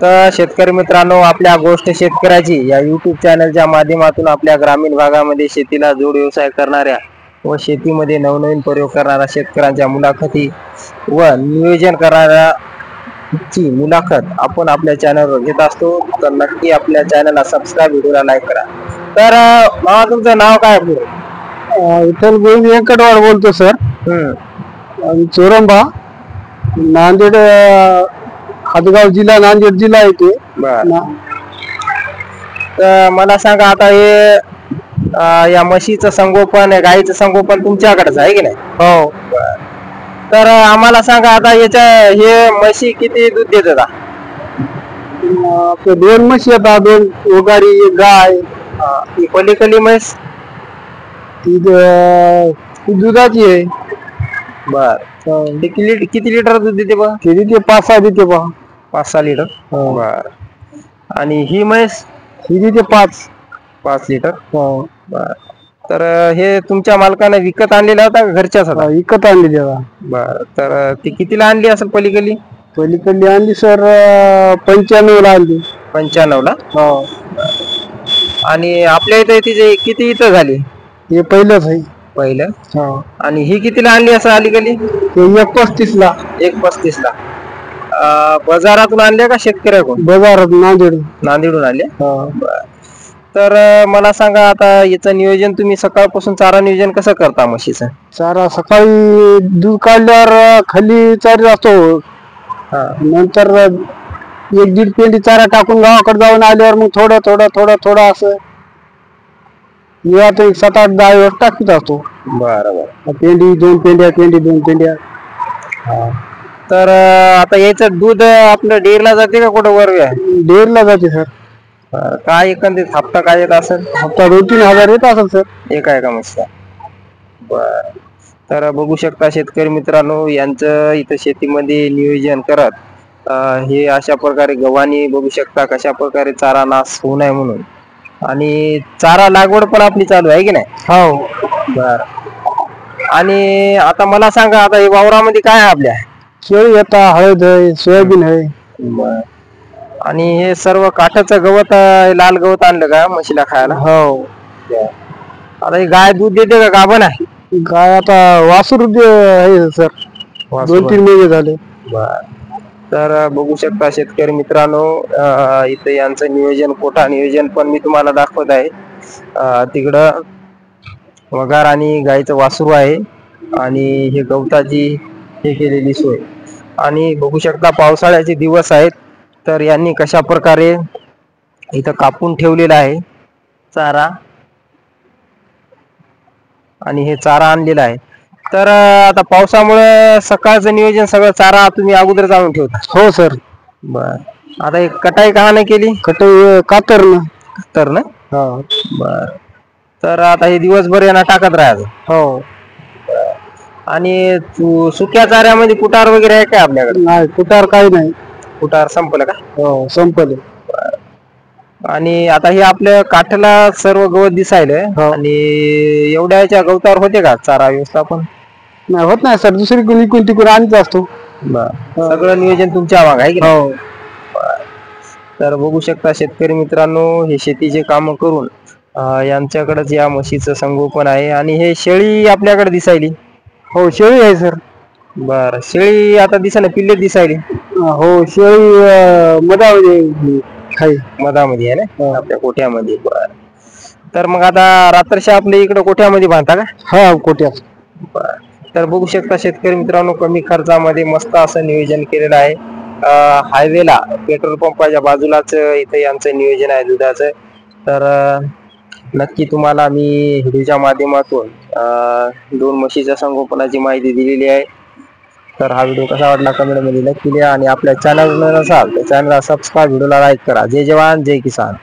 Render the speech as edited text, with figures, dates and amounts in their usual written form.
तर शेतकरी मित्रांनो, आपल्या गोष्ट शेतकऱ्याची या युट्यूब चॅनलच्या माध्यमातून आपल्या ग्रामीण भागामध्ये शेतीला जोड व्यवसाय करणाऱ्या व शेतीमध्ये नवनवीन प्रयोग करणाऱ्या शेतकऱ्यांच्या मुलाखती व नियोजन करणाऱ्या ची मुलाखत आपण आपल्या चॅनलवर घेत असतो. तर नक्की आपल्या चॅनलला सबस्क्राईब, व्हिडिओला लाईक करा. तर मामा, तुमचं नाव काय आहे? विठ्ठल गोविंद व्यंकटवाड बोलतो सर. चोरंबा, नांदेड, हदगाव जिल्हा, नांदेड जिल्हा आहे ते. तर मला सांगा, आता हे या म्हशीचं संगोपन, गाईचं संगोपन तुमच्याकडेच आहे की नाही? हो. तर आम्हाला सांगा, आता हे म्हशी किती दूध देतात? दोन म्हशी आता, दोन ओगारी, एक गाय. ही पलीकडली म्हैस ती दुधाची आहे. बर, किती लिटर दूध देते बा? ते देते 5-6 देते बा. 5-6 लिटर. बर. आणि ही म्हैस? ही देते 5 लिटर. बर. तर हे तुमच्या मालकाने विकत आणलेला होता का घरच्याच होता? विकत आणलेली होता. बर. तर ती कितीला आणली असेल पलीकडली? पलीकडली आणली सर 95 ला आणली. 95 ला? हो. आणि आपल्या इथे तिचे किती इथं झाली? हे पहिलंच आहे. पहिलं. आणि ही कितीला आणली असं अलीकडली? ते 1.35 ला. 1.35 ला. बाजारातून आणल्या का शेतकऱ्याकडून? बाजारात, नांदेडून आणल्या. तर मला सांगा, आता याचं नियोजन तुम्ही सकाळपासून चारा नियोजन कसं करता म्हशीचं? चारा सकाळी दूध काढल्यावर खाली चारी असतो. नंतर 1-1.5 पेंडी चारा टाकून गावाकडे जाऊन आल्यावर मग थोडं असं 7-8-10 वेळ टाकत असतो. बरोबर. पेंडी 2 पेंड्या, पेंडी 2 पेंड्या. तर आता याचं दूध आपलं डेअरीला जाते का कुठं वर? डेअरीला जाते सर. काय एकंदरीत हप्ता काय येत असेल? हप्ता 2-3 हजार येत असेल सर. एका म्हशीचा. बर. तर बघू शकता शेतकरी मित्रांनो, यांचं इथं शेतीमध्ये नियोजन करत हे अशा प्रकारे गव्हाणी बघू शकता कशा प्रकारे चारा नाश होऊ नये म्हणून. आणि चारा लागवड पण आपली चालू आहे की नाही? हो. बर. आणि आता मला सांगा, आता हे वावरामध्ये काय आहे आपल्या? केळी येता, हळद आहे, सोयाबीन आहे. बर. आणि हे सर्व काठाचं गवत, लाल गवत आणलं का म्हशीला खायला? हो. आता ही गाय दूध देते का गाभण आहे? गाय आता वासरू आहे सर. 2-3 महिने झाले. बर. तर बघू शकता शेतकरी मित्रांनो, इथं यांचं नियोजन, कोठा नियोजन पण मी तुम्हाला दाखवत आहे. तिकडं वगार आणि गायचं वासरू आहे आणि हे गवताची हे केलेली सोय. आणि बघू शकता पावसाळ्याचे दिवस आहेत, तर यांनी कशा प्रकारे इथं कापून ठेवलेला आहे चारा. आणि हे चारा आणलेला आहे. तर आता पावसामुळे सकाळचं नियोजन सगळं चारा तुम्ही अगोदर जाऊन ठेवता? हो सर. बर. आता एक कटाई का नाही केली? कटाई कातर ना. बर. तर आता हे दिवसभर यांना टाकत राहायचं? हो. आणि सुक्या चाऱ्यामध्ये कुटार वगैरे आहे काय आपल्याकडे? नाही, कुटार काही नाही. कुटार संपलं का? हो, संपले. आणि आता हे आपल्या काठाला सर्व गवत दिसायलंय. आणि एवढ्याच्या गवतावर होते का चारा व्यवस्थापन? नाही, होत नाही सर. दुसरी कोणी तिकडून आणत असतो. सगळं नियोजन तुमच्या मागे आहे की? हो. तर बघू शकता शेतकरी मित्रांनो, हे शेतीचे काम करून यांच्याकडेच या म्हशीचं संगोपन आहे. आणि हे शेळी आपल्याकडे दिसायली? हो, शेळी आहे सर. बर. शेळी आता दिसा ना, पिल्ले दिसायली? हो, शेळी मधामध्ये आहे ना, आपल्या कोठ्यामध्ये. बर. तर मग आता रात्रशा आपल्या इकडे कोठ्यामध्ये बांधता का? हा, कोठ्यात. बर. तर बघू शकता शेतकरी मित्रांनो, कमी खर्चामध्ये मस्त असं नियोजन केलेलं आहे. हायवेला पेट्रोल पंपाच्या बाजूलाच इथं यांचं नियोजन आहे दुधाचं. तर नक्की तुम्हाला मी व्हिडिओच्या माध्यमातून 2 म्हशीच्या संगोपनाची माहिती दिलेली आहे. तर हा व्हिडिओ कसा वाटला कमेंट मध्ये नक्की लिहा. आणि आपल्या चॅनल नसाल तर चॅनलला सबस्क्राईब, व्हिडिओला लाईक करा. जय जवान, जय किसान.